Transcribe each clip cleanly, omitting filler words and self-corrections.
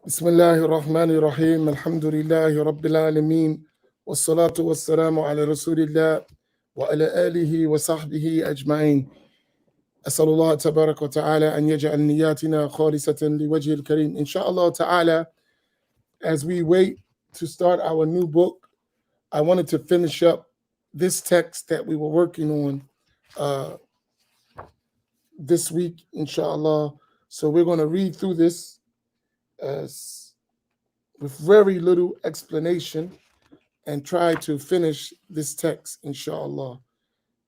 بسم الله الرحمن الرحيم الحمد لله رب العالمين والصلاة والسلام على رسول الله وعلى آله وصحبه أجمعين. أسأل الله تبارك وتعالى أن يجعل نياتنا خالصة لوجه الكريم. Inshallah ta'ala, as we wait to start our new book, I wanted to finish up this text that we were working on this week, inshallah. So we're going to read through this with very little explanation and try to finish this text, inshallah,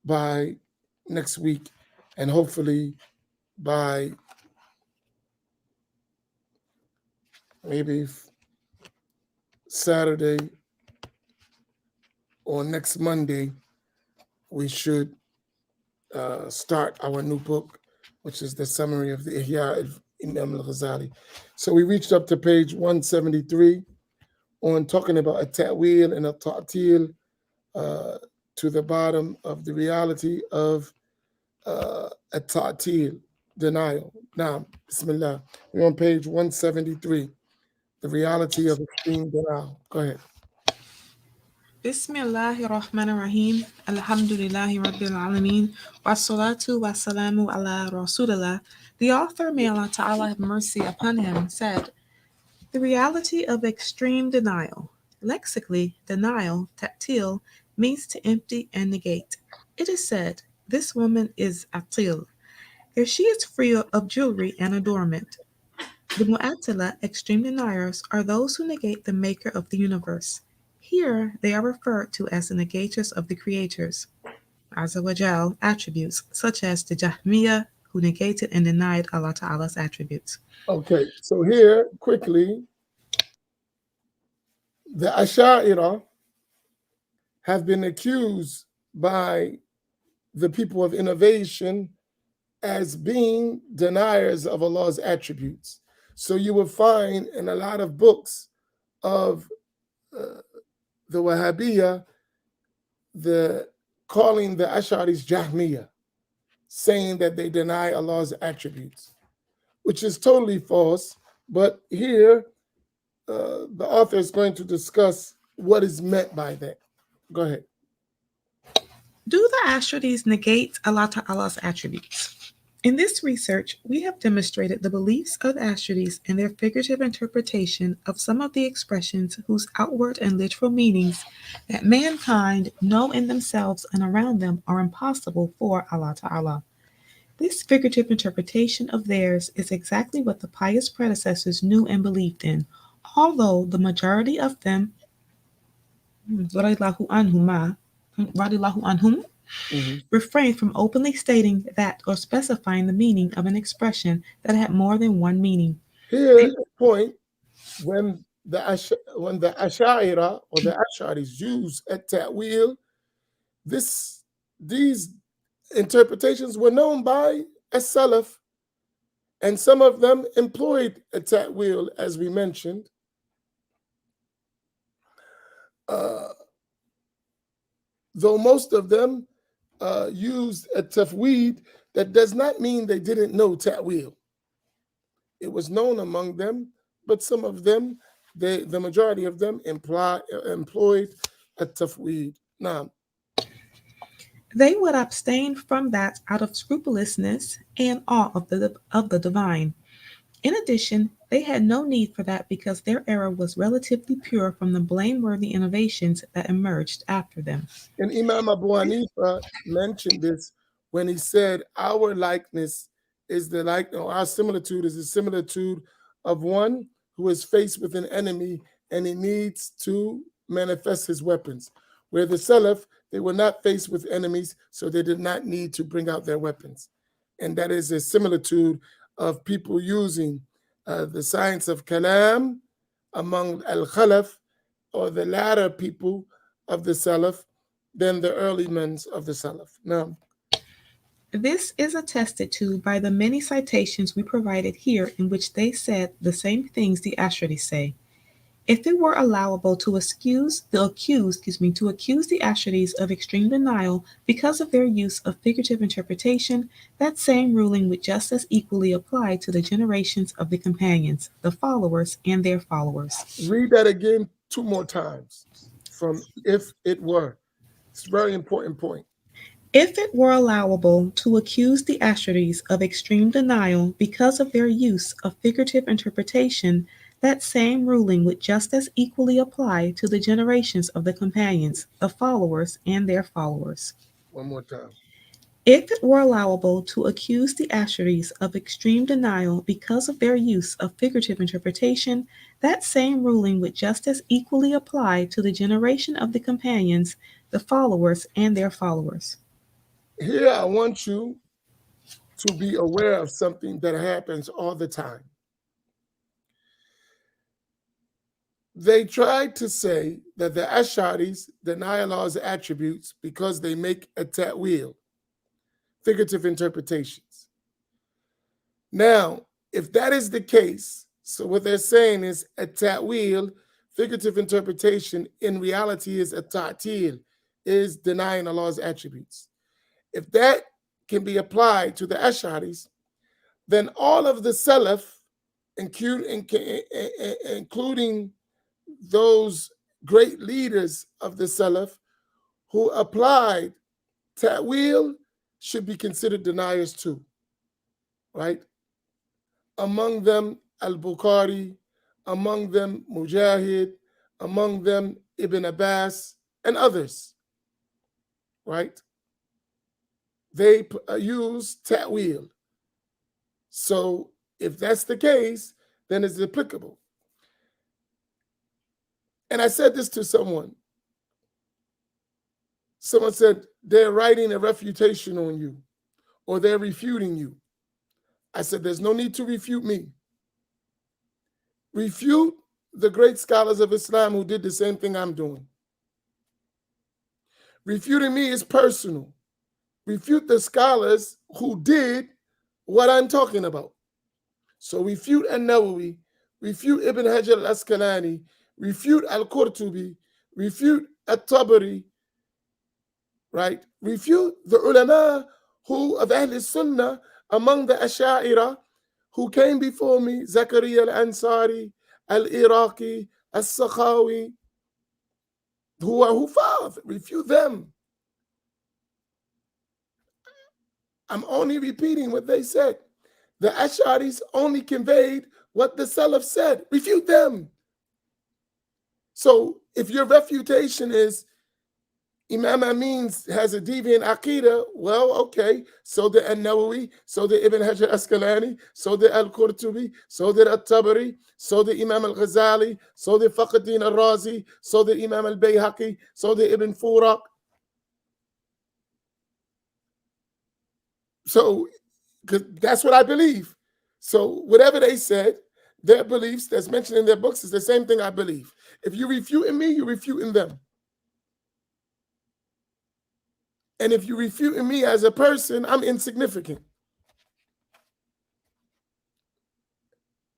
by next week, and hopefully by maybe Saturday or next Monday, we should start our new book, which is the summary of the Ihya of Imam al-Ghazali. So we reached up to page 173 on talking about a ta'wil and a ta'til, to the bottom of the reality of a ta'til, denial. Now, Bismillah. We're on page 173, the reality of extreme denial. Go ahead. Bismillahir Rahmanir Rahim. Alhamdulillahi Rabbil Alameen. Wassalatu wassalamu ala Rasulillah. The author, may Allah Ta'ala have mercy upon him, said, the reality of extreme denial. Lexically, denial, ta'til, means to empty and negate. It is said, this woman is atil, if she is free of jewelry and adornment. The mu'attila, extreme deniers, are those who negate the maker of the universe. Here, they are referred to as the negators of the creators, Azza wa Jal, attributes, such as the Jahmiyyah, who negated and denied Allah Ta'ala's attributes. Okay, so here, quickly, the Asha'ira have been accused by the people of innovation as being deniers of Allah's attributes. So you will find in a lot of books of the Wahhabiyya, calling the Ash'aris Jahmiyyah, saying that they deny Allah's attributes, which is totally false. But here, the author is going to discuss what is meant by that. Go ahead. Do the Ash'aris negate Allah Ta'ala's attributes? In this research, we have demonstrated the beliefs of the Ash'aris and their figurative interpretation of some of the expressions whose outward and literal meanings that mankind know in themselves and around them are impossible for Allah Ta'ala. This figurative interpretation of theirs is exactly what the pious predecessors knew and believed in, although the majority of them, radiallahu anhum, refrained from openly stating that or specifying the meaning of an expression that had more than one meaning. Here, the point, when the Asha'ira or the Ash'aris use a ta'wil, these interpretations were known by as-Salaf, and some of them employed a ta'wil, as we mentioned. Though most of them used a tafweed, that does not mean they didn't know ta'wil. It was known among them, but some of them, the majority of them, employed a tafweed. Now, they would abstain from that out of scrupulousness and awe of the divine. In addition, they had no need for that because their era was relatively pure from the blameworthy innovations that emerged after them. And Imam Abu Hanifa mentioned this when he said, our likeness is our similitude is the similitude of one who is faced with an enemy and he needs to manifest his weapons. Where the Salaf, they were not faced with enemies, so they did not need to bring out their weapons. And that is a similitude of people using the science of kalam among al-Khalaf, or the latter people of the Salaf, than the early men of the Salaf. Now, this is attested to by the many citations we provided here in which they said the same things the Ash'aris say. If it were allowable to to accuse the Ash'aris of extreme denial because of their use of figurative interpretation, that same ruling would just as equally apply to the generations of the companions, the followers, and their followers. Read that again 2 more times from if it were. It's a very important point. If it were allowable to accuse the Ash'aris of extreme denial because of their use of figurative interpretation, that same ruling would just as equally apply to the generations of the companions, the followers, and their followers. 1 more time. If it were allowable to accuse the Ash'aris of extreme denial because of their use of figurative interpretation, that same ruling would just as equally apply to the generation of the companions, the followers, and their followers. Here, I want you to be aware of something that happens all the time. They tried to say that the Ash'aris deny Allah's attributes because they make a ta'wil, figurative interpretations. Now, if that is the case, so what they're saying is a ta'wil, figurative interpretation, in reality is a ta'til, is denying Allah's attributes. If that can be applied to the Ash'aris, then all of the Salaf, including those great leaders of the Salaf who applied ta'wil, should be considered deniers too, right? Among them Al-Bukhari, among them Mujahid, among them Ibn Abbas, and others, right? They use ta'wil. So if that's the case, then it's applicable. And I said this to someone. Someone said, they're writing a refutation on you, or they're refuting you. I said, there's no need to refute me. Refute the great scholars of Islam who did the same thing I'm doing. Refuting me is personal. Refute the scholars who did what I'm talking about. So refute An-Nawawi, refute Ibn Hajar al-Asqalani, refute Al-Qurtubi, refute At-Tabari, right? Refute the ulama who of Ahl-Sunna among the Asha'ira who came before me, Zakaria al-Ansari, al-Iraqi, al-Sakhawi, who are Hufaz, refute them. I'm only repeating what they said. The Ash'aris only conveyed what the Salaf said. Refute them. So if your refutation is Imam Amin has a deviant Aqidah, well, okay, so did An-Nawawi, so did Ibn Hajar Asqalani, so did Al-Qurtubi, so did At-Tabari, so did Imam Al-Ghazali, so did Fakhruddin Al-Razi, so did Imam Al-Bayhaqi, so did Ibn Furaq. So, because that's what I believe. So whatever they said, their beliefs that's mentioned in their books is the same thing I believe. If you're refuting me, you're refuting them. And if you're refuting me as a person, I'm insignificant.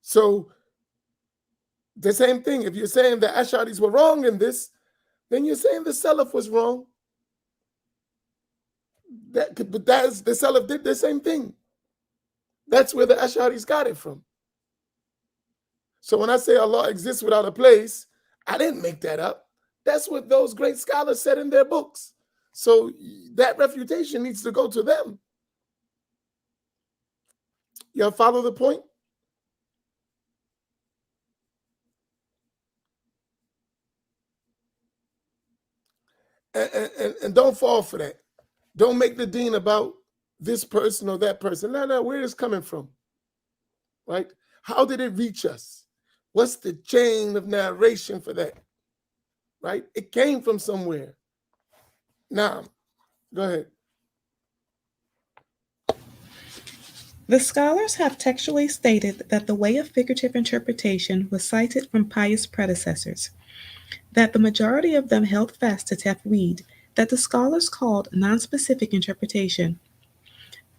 So the same thing, if you're saying the Ash'aris were wrong in this, then you're saying the Salaf was wrong. But the Salaf did the same thing. That's where the Ash'aris got it from. So when I say Allah exists without a place, I didn't make that up. That's what those great scholars said in their books. So that refutation needs to go to them. Y'all follow the point? And don't fall for that. Don't make the deen about this person or that person. No, where is it coming from? Right? How did it reach us? What's the chain of narration for that? Right? It came from somewhere. Now, go ahead. The scholars have textually stated that the way of figurative interpretation was cited from pious predecessors, that the majority of them held fast to tafweed, that the scholars called non-specific interpretation.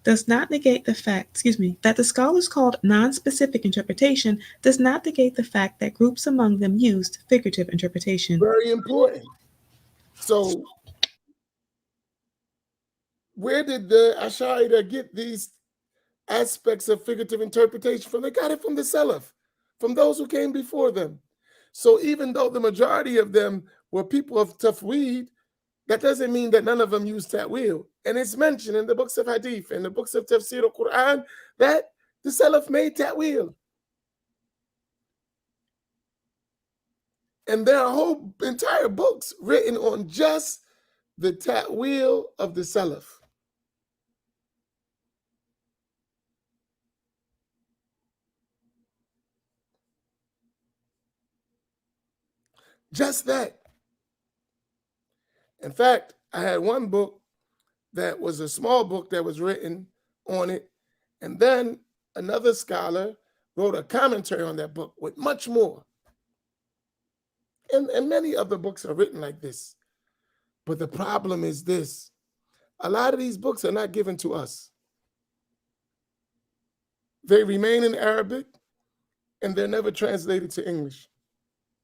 does not negate the fact, that the scholars called non-specific interpretation does not negate the fact that groups among them used figurative interpretation. Very important. So where did the Ash'ari get these aspects of figurative interpretation from? They got it from the Salaf, from those who came before them. So even though the majority of them were people of tafweed, that doesn't mean that none of them used ta'wil. And it's mentioned in the books of hadith and the books of tafsir al-Quran that the Salaf made ta'wil. And there are whole entire books written on just the ta'wil of the Salaf. Just that. In fact, I had one book that was a small book that was written on it. And then another scholar wrote a commentary on that book with much more. And many other books are written like this. But the problem is this. A lot of these books are not given to us. They remain in Arabic and they're never translated to English.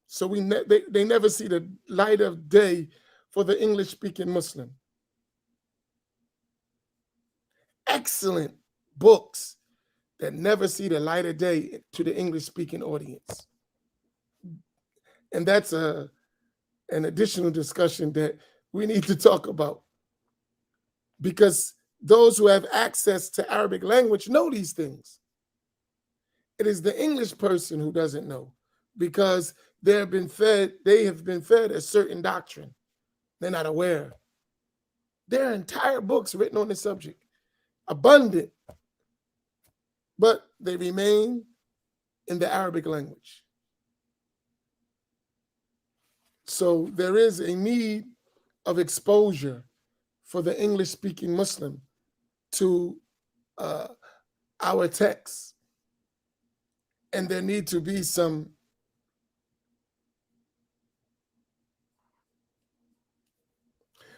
So they never see the light of day for the English-speaking Muslim. Excellent books that never see the light of day to the English-speaking audience. And that's an additional discussion that we need to talk about. Because those who have access to Arabic language know these things. It is the English person who doesn't know, because they have been fed a certain doctrine. They're not aware. There are entire books written on the subject, abundant, but they remain in the Arabic language. So there is a need of exposure for the English-speaking Muslim to our texts. And there need to be some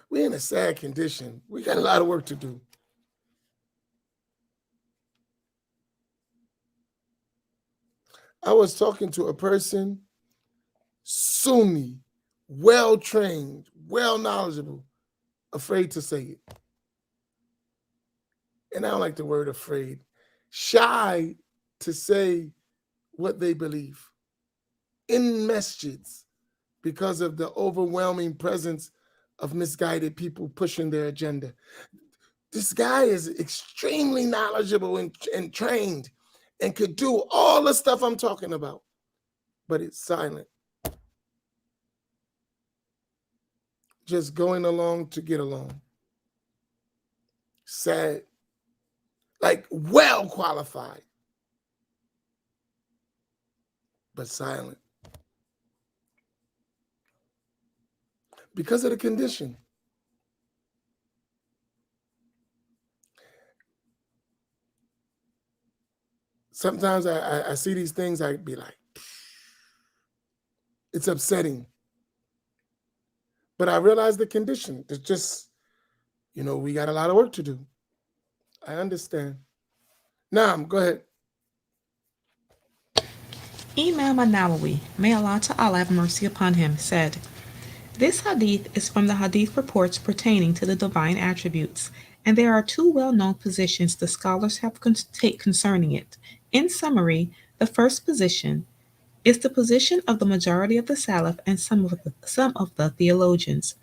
we're in a sad condition. We got a lot of work to do. I was talking to a person, Sunni, well-trained, well-knowledgeable, afraid to say it. And I don't like the word afraid. Shy to say what they believe in masjids because of the overwhelming presence of misguided people pushing their agenda. This guy is extremely knowledgeable and trained and could do all the stuff I'm talking about, but it's silent. Just going along to get along. Sad. Like well qualified, but silent. Because of the condition. Sometimes I see these things, I'd be like, it's upsetting. But I realize the condition. It's just, we got a lot of work to do. I understand. Naam, go ahead. Imam al-Nawawi, may Allah Ta'ala have mercy upon him, said, "This hadith is from the hadith reports pertaining to the divine attributes, and there are two well-known positions the scholars have take concerning it. In summary, the first position is the position of the majority of the Salaf and some of the theologians.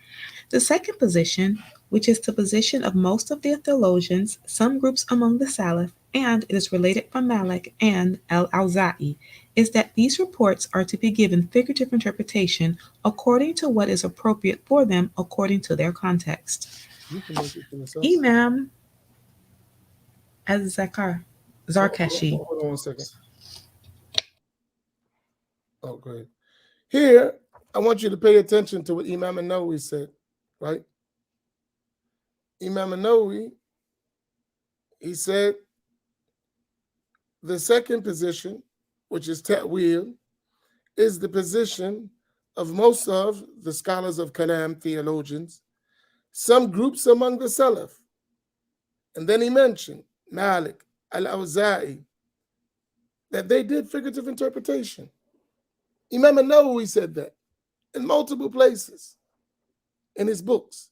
The second position, which is the position of most of the theologians, some groups among the Salaf, and it is related from Malik and Al-Awza'i, is that these reports are to be given figurative interpretation according to what is appropriate for them according to their context." Imam Zarkashi. Hold on 1 second. Oh, go ahead. Here, I want you to pay attention to what Imam al-Nawawi said, right? Imam al-Nawawi, he said, the second position, which is ta'wil, is the position of most of the scholars of Kalam, theologians, some groups among the Salaf. And then he mentioned Malik, Al-Awza'i, that they did figurative interpretation. Imam an-Nawawi said that in multiple places in his books.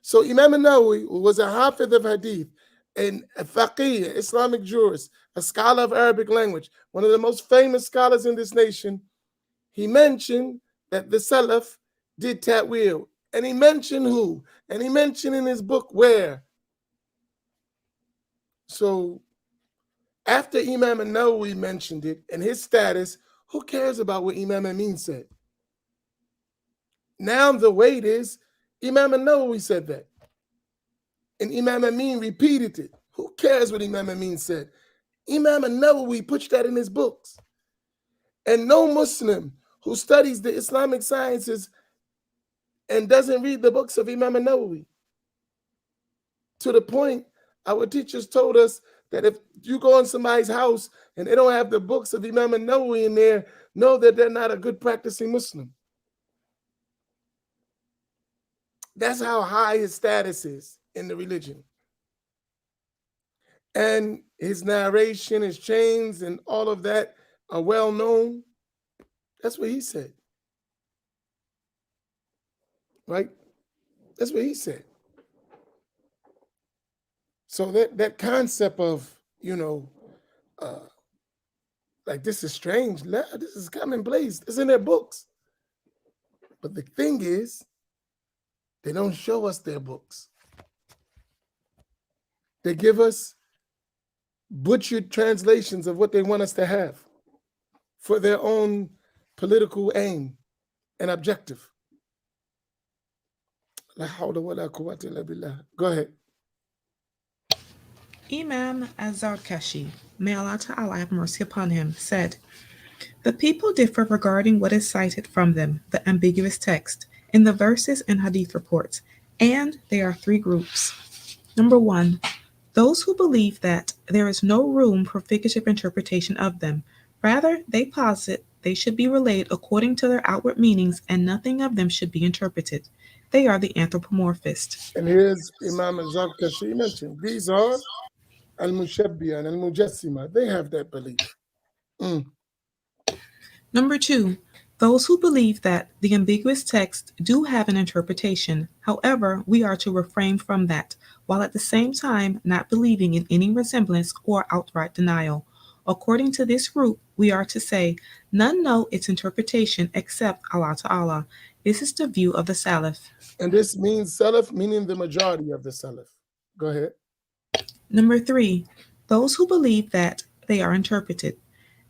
So Imam an-Nawawi was a hafiz of hadith, and a faqih, an Islamic jurist, a scholar of Arabic language, one of the most famous scholars in this nation. He mentioned that the Salaf did ta'wil. And he mentioned who? And he mentioned in his book where. So after Imam an-Nawawi mentioned it and his status, who cares about what Imam Amin said? Now the weight is Imam an-Nawawi said that. And Imam Amin repeated it. Who cares what Imam Amin said? Imam an-Nawawi puts that in his books. And no Muslim who studies the Islamic sciences and doesn't read the books of Imam an-Nawawi. To the point, our teachers told us that if you go in somebody's house and they don't have the books of Imam an-Nawawi in there, know that they're not a good practicing Muslim. That's how high his status is in the religion. And his narration, his chains, and all of that are well known. That's what he said. Right? That's what he said. So that concept of, like this is strange, this is commonplace, it's in their books. But the thing is, they don't show us their books. They give us butchered translations of what they want us to have for their own political aim and objective. La hawla wa la quwwata illa billah. Go ahead. Imam Az-Zarkashi, may Allah Ta'ala have mercy upon him, said, "The people differ regarding what is cited from them, the ambiguous text, in the verses and hadith reports, and they are three groups. Number one, those who believe that there is no room for figurative interpretation of them. Rather, they posit they should be relayed according to their outward meanings and nothing of them should be interpreted. They are the anthropomorphists." And here's Imam al-Zarkashi mentioned. These are al-Mushabbiya and al-Mujassima. They have that belief. Number two, those who believe that the ambiguous texts do have an interpretation. However, we are to refrain from that, while at the same time not believing in any resemblance or outright denial. According to this group, we are to say, none know its interpretation except Allah Ta'ala. This is the view of the Salaf. And this means Salaf, meaning the majority of the Salaf. Go ahead. Number three, those who believe that they are interpreted.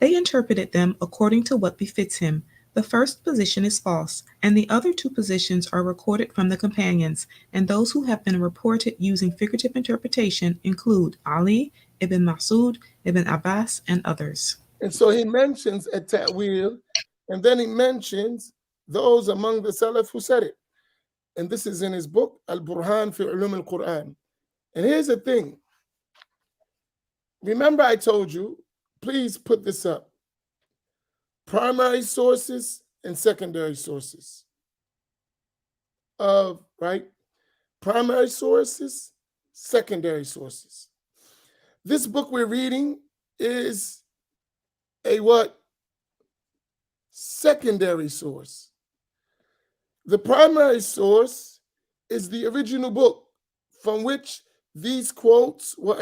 They interpreted them according to what befits him. The first position is false, and the other two positions are recorded from the companions, and those who have been reported using figurative interpretation include Ali, Ibn Masud, Ibn Abbas, and others. And so he mentions a ta'wil, and then he mentions those among the Salaf who said it. And this is in his book, Al-Burhan fi Ulum al-Quran. And here's the thing. Remember I told you, please put this up. Primary sources and secondary sources. Right? Primary sources, secondary sources. This book we're reading is a what? Secondary source. The primary source is the original book from which these quotes were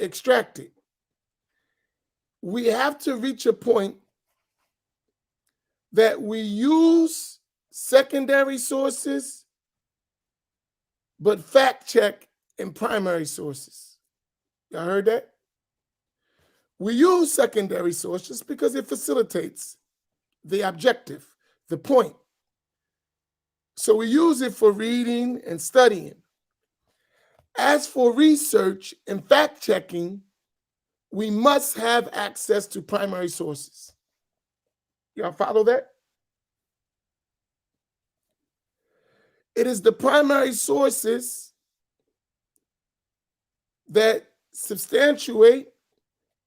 extracted. We have to reach a point that we use secondary sources, but fact check in primary sources. Y'all heard that? We use secondary sources because it facilitates the objective, the point. So we use it for reading and studying. As for research and fact checking, we must have access to primary sources. Y'all follow that? It is the primary sources that substantiate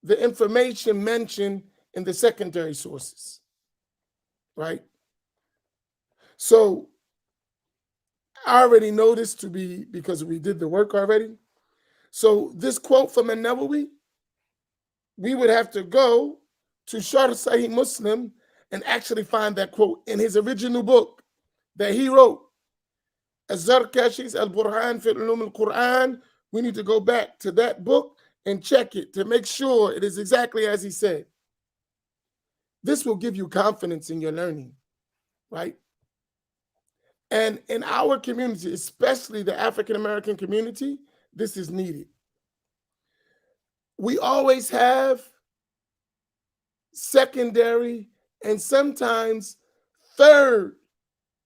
the information mentioned in the secondary sources, right? So I already know this to be, because we did the work already, So this quote from An-Nawawi, we would have to go to Sharh Sahih Muslim and actually find that quote in his original book that he wrote, Az-Zarkashi's Al-Burhan fi Ulum al-Quran. We need to go back to that book and check it to make sure it is exactly as he said. This will give you confidence in your learning, right? And in our community, especially the African American community, this is needed. We always have secondary and sometimes third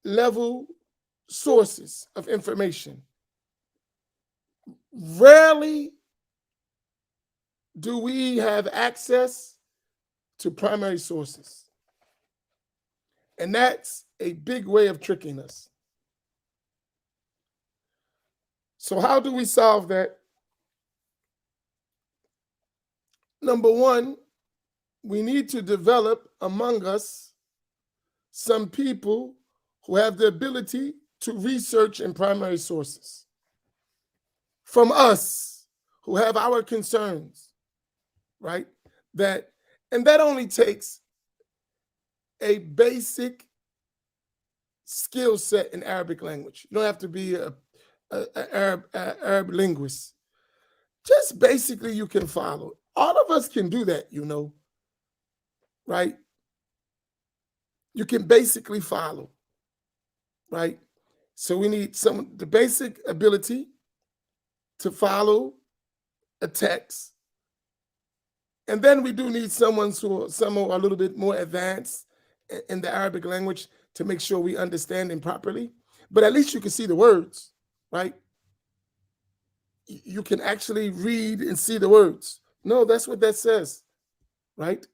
level sources of information. Rarely do we have access to primary sources. And that's a big way of tricking us. So how do we solve that? Number one, we need to develop among us some people who have the ability to research in primary sources. From us, who have our concerns, right? And that only takes a basic skill set in Arabic language. You don't have to be an Arab linguist. Just basically you can follow. All of us can do that, right? You can basically follow, right? So we need the basic ability to follow a text. And then we do need some who are a little bit more advanced in the Arabic language to make sure we understand them properly. But at least you can see the words, right? You can actually read and see the words. No, that's what that says, right?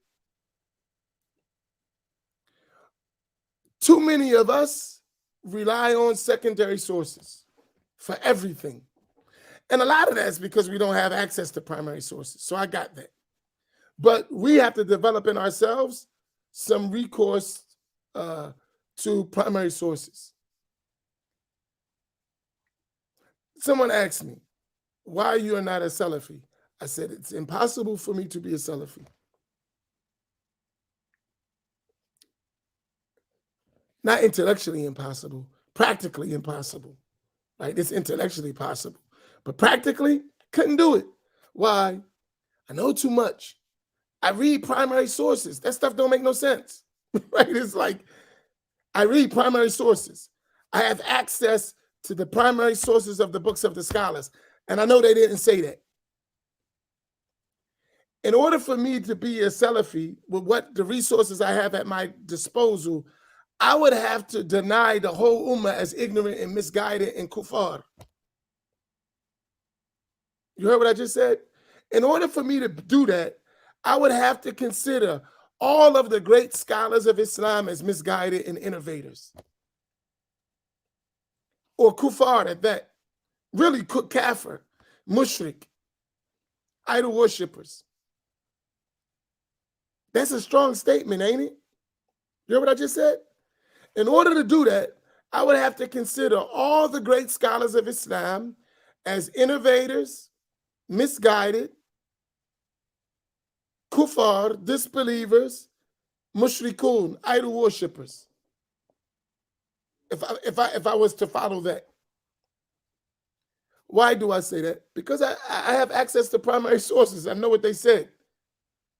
Too many of us rely on secondary sources for everything. And a lot of that's because we don't have access to primary sources. So I got that. But we have to develop in ourselves some recourse to primary sources. Someone asked me, why you are not a Salafi? I said, it's impossible for me to be a Salafi. Not intellectually impossible, practically impossible. Right? It's intellectually possible. But practically, couldn't do it. Why? I know too much. I read primary sources. That stuff don't make no sense. Right? It's like, I read primary sources. I have access to the primary sources of the books of the scholars. And I know they didn't say that. In order for me to be a Salafi with what the resources I have at my disposal, I would have to deny the whole ummah as ignorant and misguided and kuffar. You heard what I just said? In order for me to do that, I would have to consider all of the great scholars of Islam as misguided and innovators. Or kuffar at that. Really kafir, mushrik, idol worshippers. That's a strong statement, ain't it? You heard what I just said? In order to do that, I would have to consider all the great scholars of Islam as innovators, misguided, kuffar, disbelievers, mushrikun, idol worshippers. If I was to follow that. Why do I say that? Because I have access to primary sources. I know what they said.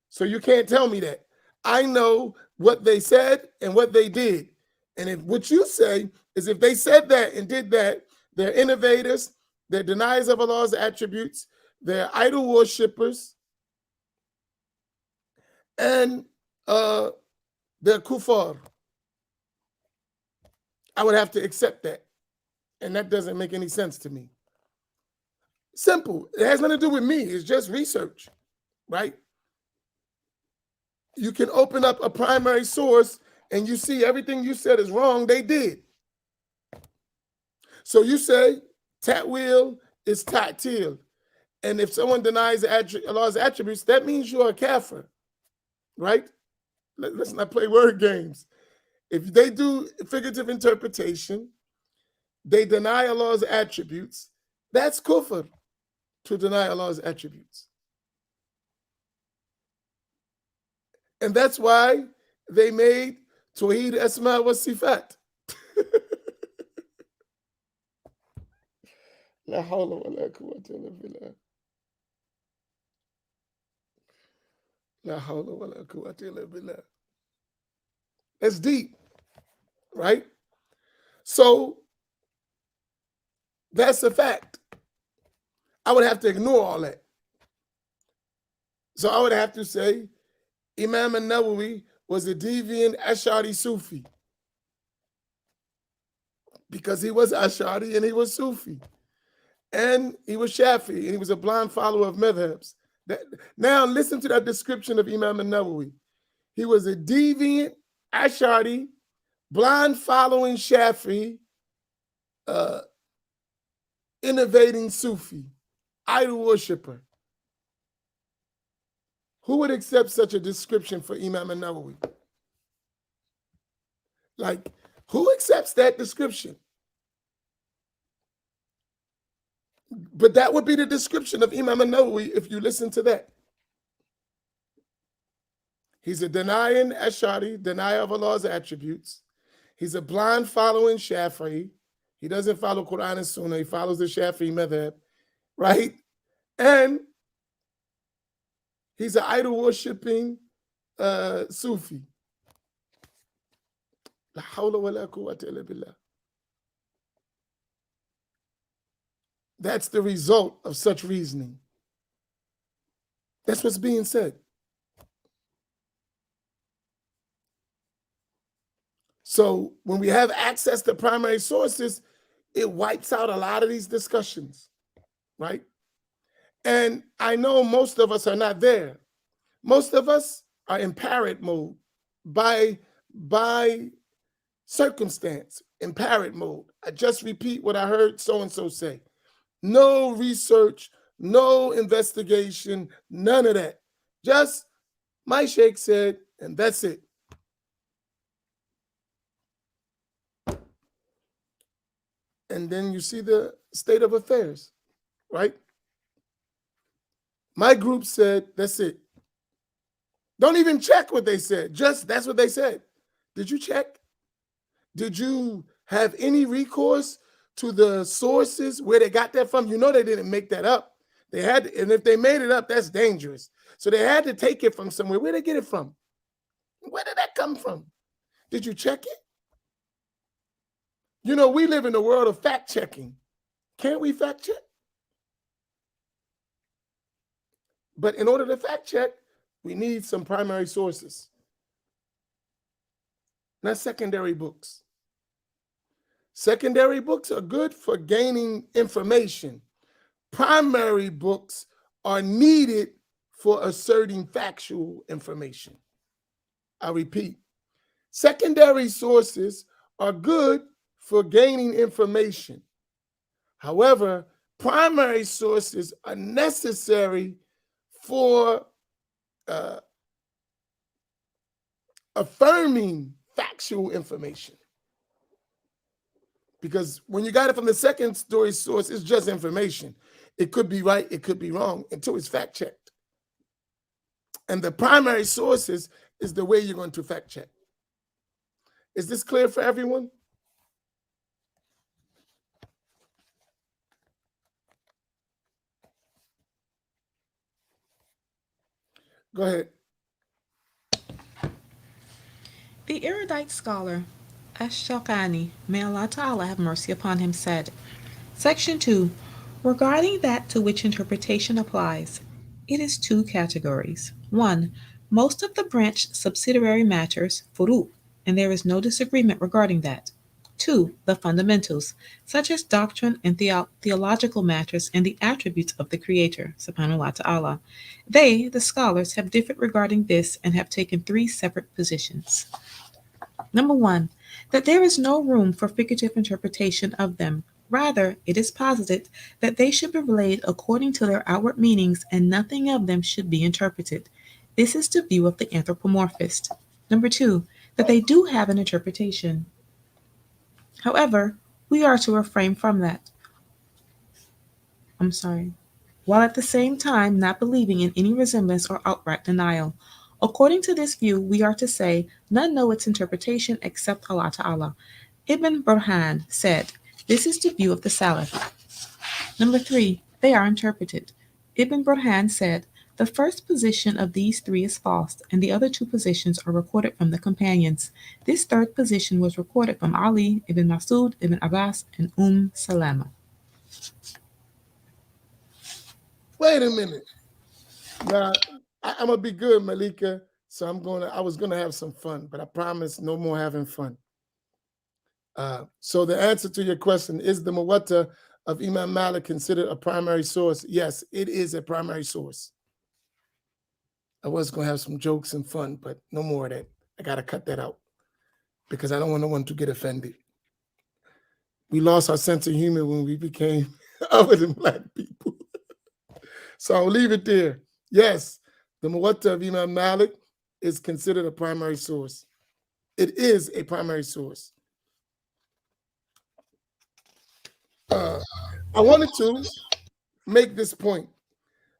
So you can't tell me that. I know what they said and what they did. And if what you say is if they said that and did that, they're innovators, they're deniers of Allah's attributes, they're idol worshippers, and they're kuffar. I would have to accept that. And that doesn't make any sense to me. Simple. It has nothing to do with me. It's just research, right? You can open up a primary source and you see everything you said is wrong, they did. So you say ta'wil is ta'til. And if someone denies Allah's attributes, that means you're a kafir, right? Let's not play word games. If they do figurative interpretation, they deny Allah's attributes, that's kufr. to deny Allah's attributes. And that's why they made Tawheed Asma wa Sifat. La hawla wa la quwwata illa billah. La hawla wa la quwwata illa billah. That's deep, right? So that's a fact. I would have to ignore all that. So I would have to say Imam al-Nawawi was a deviant Ash'ari Sufi because he was Ash'ari and he was Sufi. And he was Shafi and he was a blind follower of madhabs. Now listen to that description of Imam al-Nawawi. He was a deviant Ash'ari, blind following Shafi, innovating Sufi, idol worshiper. Who would accept such a description for Imam al-Nawawi? Like, who accepts that description? But that would be the description of Imam al-Nawawi if you listen to that. He's a denying Ash'ari, denier of Allah's attributes. He's a blind following Shafi'i. He doesn't follow Quran and Sunnah. He follows the Shafi'i madhab, right? And he's an idol worshiping Sufi. La hawla wa la quwwata illa billah. That's the result of such reasoning. That's what's being said. So when we have access to primary sources, it wipes out a lot of these discussions, right? And I know most of us are not there. Most of us are in parrot mode by circumstance, in parrot mode. I just repeat what I heard so-and-so say. No research, no investigation, none of that. Just my sheikh said, and that's it. And then you see the state of affairs, right? My group said, that's it. Don't even check what they said. Just that's what they said. Did you check? Did you have any recourse to the sources where they got that from? You know they didn't make that up. They had, and if they made it up, that's dangerous. So they had to take it from somewhere. Where did they get it from? Where did that come from? Did you check it? You know, we live in the world of fact checking. Can't we fact check? But in order to fact check, we need some primary sources, not secondary books. Secondary books are good for gaining information. Primary books are needed for asserting factual information. I repeat, secondary sources are good for gaining information. However, primary sources are necessary for affirming factual information. Because when you got it from the secondary source, it's just information. It could be right, it could be wrong until it's fact checked. And the primary sources is the way you're going to fact check. Is this clear for everyone? Go ahead. The erudite scholar Ash-Shawkani, may Allah Ta'ala have mercy upon him, said, Section 2. Regarding that to which interpretation applies, it is two categories. 1. Most of the branch subsidiary matters, furu', and there is no disagreement regarding that. 2. The fundamentals, such as doctrine and theological matters and the attributes of the Creator, subhanahu wa ta'ala. They, the scholars, have differed regarding this and have taken three separate positions. Number 1, that there is no room for figurative interpretation of them. Rather, it is posited that they should be relayed according to their outward meanings and nothing of them should be interpreted. This is the view of the anthropomorphist. Number 2, that they do have an interpretation. However, we are to refrain from that. while at the same time not believing in any resemblance or outright denial. According to this view, we are to say, none know its interpretation except Allah Ta'ala. Ibn Burhan said, this is the view of the Salaf. Number 3, they are interpreted. Ibn Burhan said, the first position of these three is false, and the other two positions are recorded from the companions. This third position was recorded from Ali, Ibn Masud, Ibn Abbas, and Salama. Wait a minute. Now, I'm gonna be good, Malika. So I was gonna have some fun, but I promise no more having fun. So the answer to your question, is the Muwatta of Imam Malik considered a primary source? Yes, it is a primary source. I was gonna have some jokes and fun, but no more of that. I gotta cut that out because I don't want no one to get offended. We lost our sense of humor when we became other than black people. So I'll leave it there. Yes, the Muwatta of Imam Malik is considered a primary source. It is a primary source. I wanted to make this point.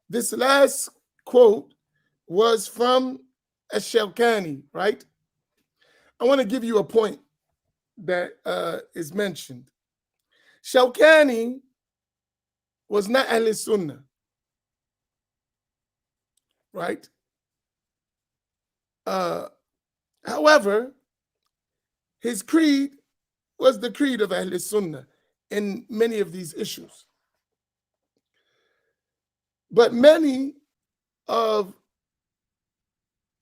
This last quote was from Ash-Shawkani, right? I want to give you a point that is mentioned. Shawkani was not Al-Sunna, right? However, his creed was the creed of Al-Sunna in many of these issues. But many of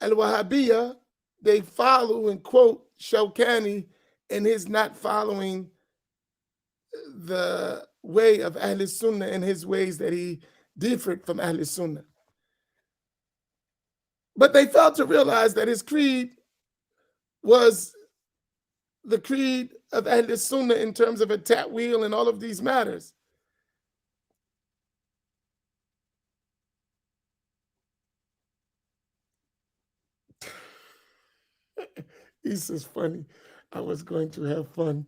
Al-Wahhabiyya, they follow and quote Shawkani in his not following the way of Ahl Sunnah and his ways that he differed from Ahl Sunnah. But they failed to realize that his creed was the creed of Ahl Sunnah in terms of a ta'wil and all of these matters. Issa's funny. I was going to have fun.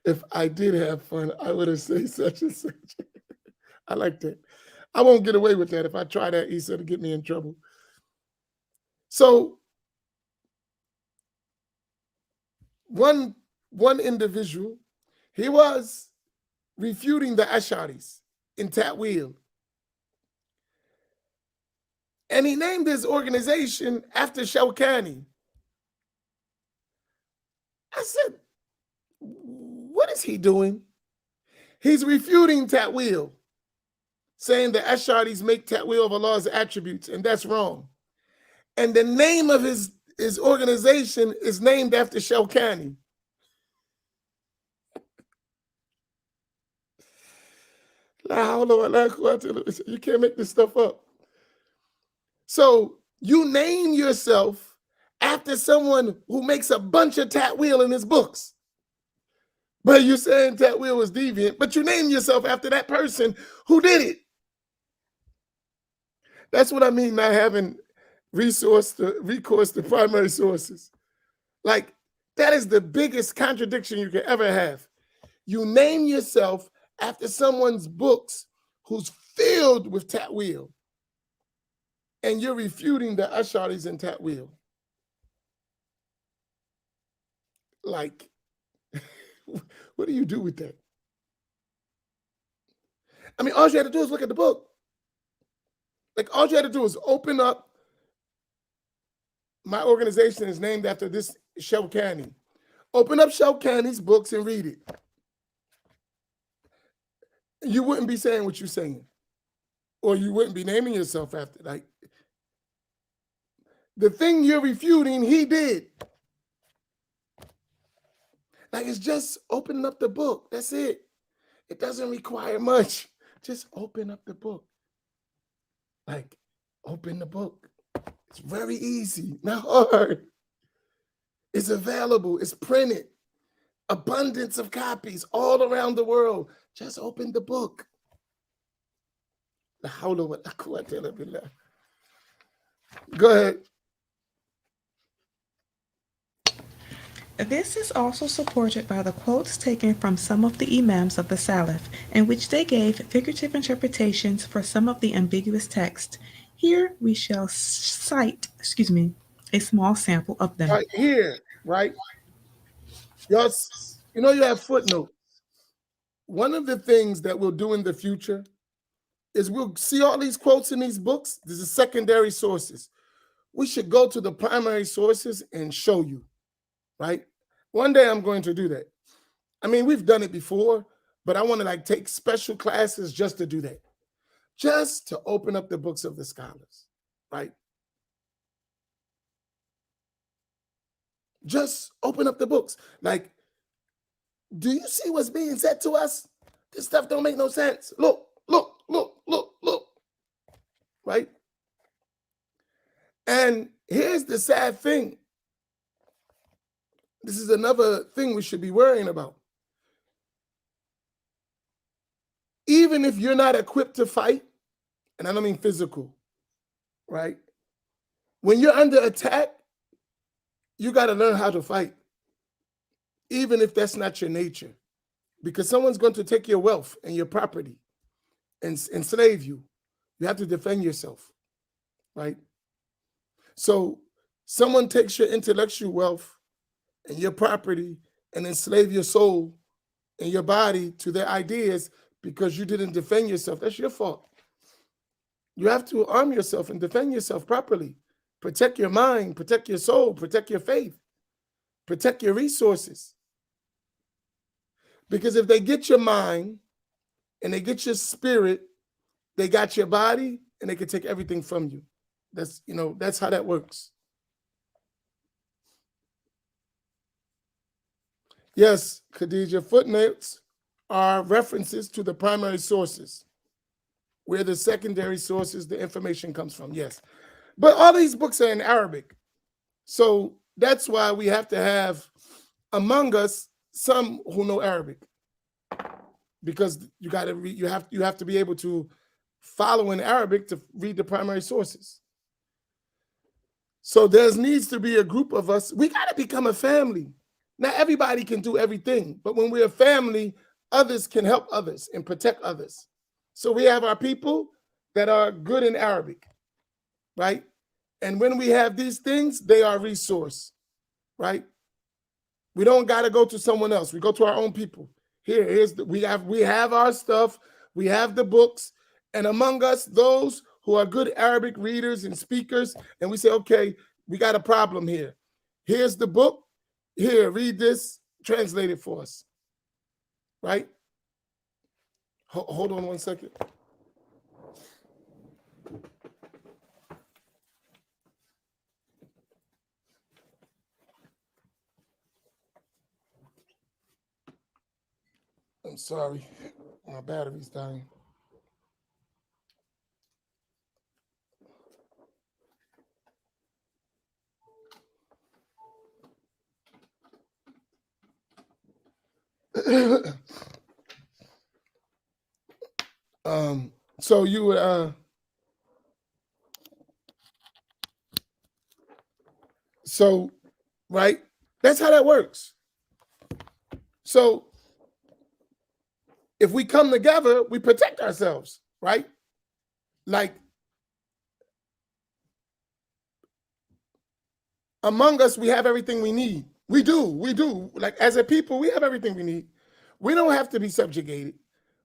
If I did have fun, I would have said such and such. I like that. I won't get away with that if I try that, Issa, to get me in trouble. So one individual, he was refuting the Ash'aris in Ta'wil. And he named his organization after Shawkani. I said, what is he doing? He's refuting Ta'wil, saying the Ash'aris make Ta'wil of Allah's attributes, and that's wrong. And the name of his organization is named after Shawkani. You can't make this stuff up. So you name yourself after someone who makes a bunch of Ta'wil in his books. But you're saying Ta'wil was deviant, but you name yourself after that person who did it. That's what I mean, not having recourse to primary sources. Like, that is the biggest contradiction you can ever have. You name yourself after someone's books who's filled with Ta'wil, and you're refuting the Ash'aris in Ta'wil. Like, what do you do with that? I mean, all you had to do is look at the book. Like, all you had to do is open up. My organization is named after this Shawkani. Open up Shawkani's books and read it. You wouldn't be saying what you're saying. Or you wouldn't be naming yourself after. Like, the thing you're refuting, he did. Like, it's just opening up the book. That's it. It doesn't require much. Just open up the book. Like, open the book. It's very easy, not hard. It's available. It's printed. Abundance of copies all around the world. Just open the book. Go ahead. This is also supported by the quotes taken from some of the Imams of the Salaf, in which they gave figurative interpretations for some of the ambiguous text. Here we shall cite, a small sample of them. Right here, right? Y'all, you have footnote. One of the things that we'll do in the future is we'll see all these quotes in these books. These are secondary sources. We should go to the primary sources and show you, right? One day I'm going to do that. I mean, we've done it before, but I want to like take special classes just to do that, just to open up the books of the scholars, right? Just open up the books. Like, do you see what's being said to us? This stuff don't make no sense. Look, look, look, look, look, right? And here's the sad thing. This is another thing we should be worrying about. Even if you're not equipped to fight, and I don't mean physical, right? When you're under attack, you got to learn how to fight, even if that's not your nature, because someone's going to take your wealth and your property and enslave you. You have to defend yourself, right? So someone takes your intellectual wealth and your property and enslave your soul and your body to their ideas because you didn't defend yourself. That's your fault. You have to arm yourself and defend yourself properly. Protect your mind, protect your soul, protect your faith, protect your resources. Because if they get your mind and they get your spirit, they got your body and they can take everything from you. That's how that works. Yes, Khadija, footnotes are references to the primary sources, where the secondary sources, the information comes from, yes. But all these books are in Arabic. So that's why we have to have among us some who know Arabic. Because you got to read, you have to be able to follow in Arabic to read the primary sources. So there needs to be a group of us. We got to become a family. Not everybody can do everything, but when we're a family, others can help others and protect others. So we have our people that are good in Arabic, right? And when we have these things, they are a resource, right? We don't got to go to someone else. We go to our own people. We have our stuff. We have the books, and among us, those who are good Arabic readers and speakers, and we say, okay, we got a problem here. Here's the book. Here, read this. Translate it for us, right? Hold on one second. I'm sorry, my battery's dying. So you would right? That's how that works. So if we come together, we protect ourselves, right? Like among us, we have everything we need. We do. Like as a people, we have everything we need. We don't have to be subjugated.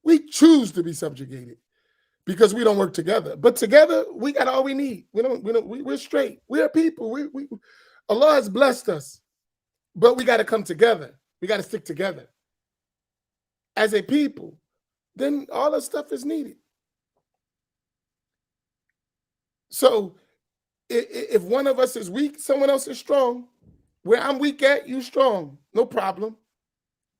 We choose to be subjugated because we don't work together. But together, we got all we need. We're straight. We're people. Allah has blessed us, but we got to come together. We got to stick together as a people. Then all that stuff is needed. So if one of us is weak, someone else is strong. Where I'm weak at, you strong. No problem,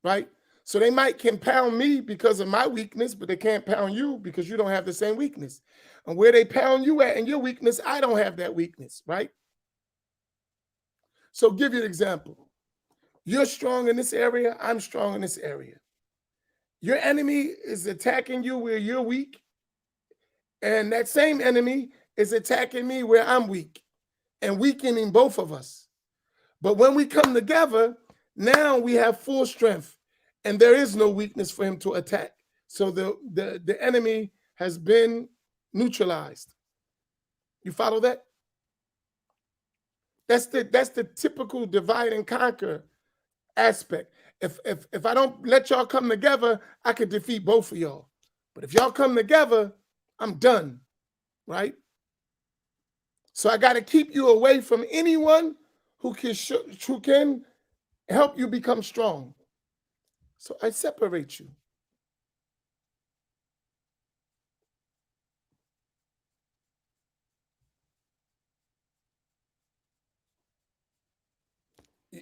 right? So they can pound me because of my weakness, but they can't pound you because you don't have the same weakness. And where they pound you at in your weakness, I don't have that weakness, right? So give you an example. You're strong in this area, I'm strong in this area. Your enemy is attacking you where you're weak, and that same enemy is attacking me where I'm weak and weakening both of us. But when we come together, Now we have full strength, and there is no weakness for him to attack. So the enemy has been neutralized. You follow that? That's the typical divide and conquer aspect. If I don't let y'all come together, I could defeat both of y'all. But if y'all come together, I'm done, right? So I got to keep you away from anyone who can help you become strong. So I separate you.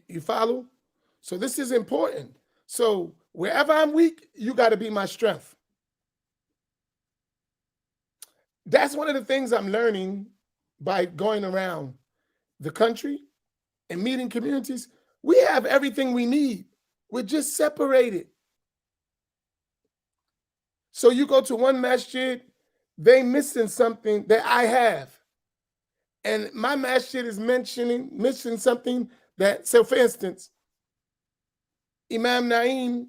You follow? So this is important. So wherever I'm weak, you got to be my strength. That's one of the things I'm learning by going around the country and meeting communities. We have everything we need. We're just separated. So you go to one masjid, they missing something that I have. And my masjid is missing something that, so for instance, Imam Naeem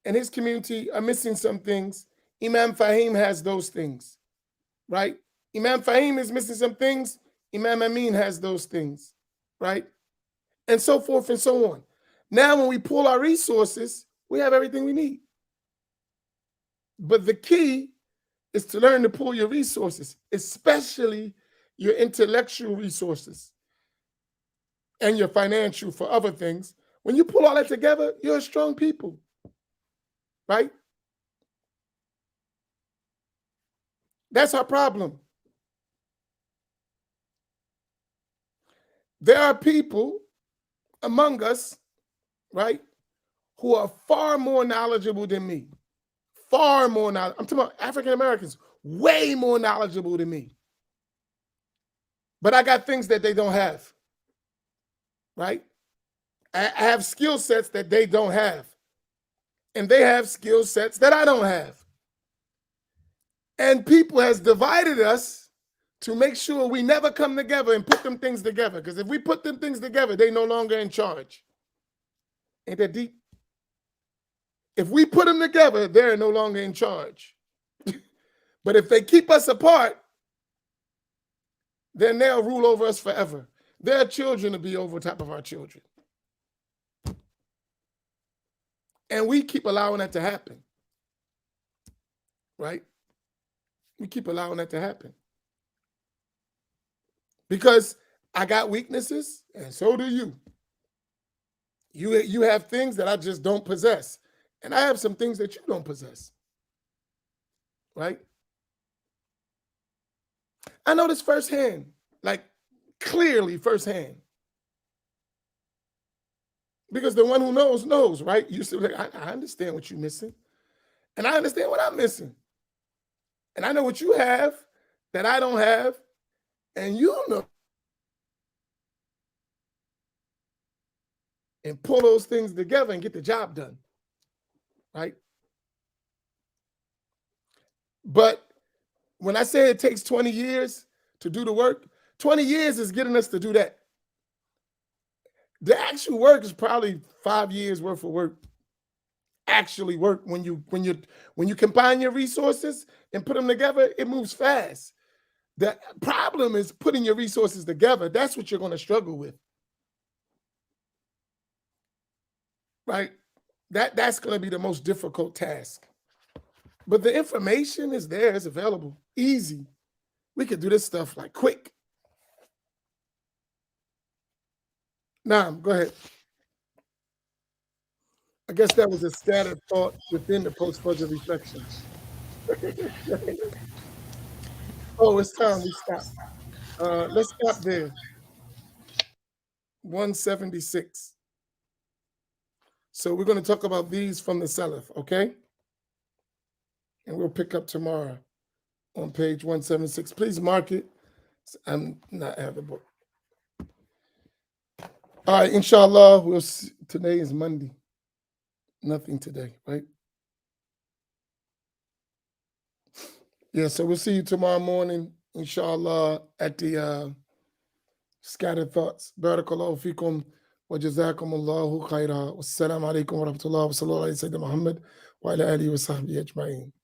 and his community are missing some things. Imam Fahim has those things, right? Imam Fahim is missing some things. Imam Amin has those things, right? And so forth and so on. Now, when we pull our resources, we have everything we need. But the key is to learn to pull your resources, especially your intellectual resources and your financial for other things. When you pull all that together, you're a strong people, right? That's our problem. There are people among us, right, who are far more knowledgeable than me. Far more knowledgeable. I'm talking about African Americans, way more knowledgeable than me. But I got things that they don't have, right? I have skill sets that they don't have. And they have skill sets that I don't have. And people has divided us to make sure we never come together and put them things together. Because if we put them things together, they no longer in charge. Ain't that deep? If we put them together, they're no longer in charge. But if they keep us apart, then they'll rule over us forever. Their children will be over top of our children. And we keep allowing that to happen. Right? We keep allowing that to happen. Because I got weaknesses, and so do you. You have things that I just don't possess. And I have some things that you don't possess. Right? I know this firsthand, like clearly firsthand. Because the one who knows, right? You say, like, I understand what you're missing. And I understand what I'm missing. And I know what you have that I don't have. And you know. And pull those things together and get the job done. Right? But when I say it takes 20 years to do the work, 20 years is getting us to do that. The actual work is probably 5 years worth of work. Actually work when you combine your resources and put them together, it moves fast. The problem is putting your resources together. That's what you're going to struggle with. Right? That's going to be the most difficult task. But the information is there, it's available, easy. We could do this stuff like quick. Naam, go ahead. I guess that was a scattered thought within the post-Fajr reflection. Oh, it's time we stop. Let's stop there. 176. So we're going to talk about these from the Salaf, okay? And we'll pick up tomorrow on page 176. Please mark it. I'm not have the book. All right, inshallah, we'll see. Today is Monday. Nothing today, right? Yeah, so we'll see you tomorrow morning, inshallah, at the Scattered Thoughts. Barakallahu fikum. وجزاكم الله خيرا. والسلام عليكم ورحمة الله وصلى الله على سيدنا محمد وعلى آله وصحبه أجمعين.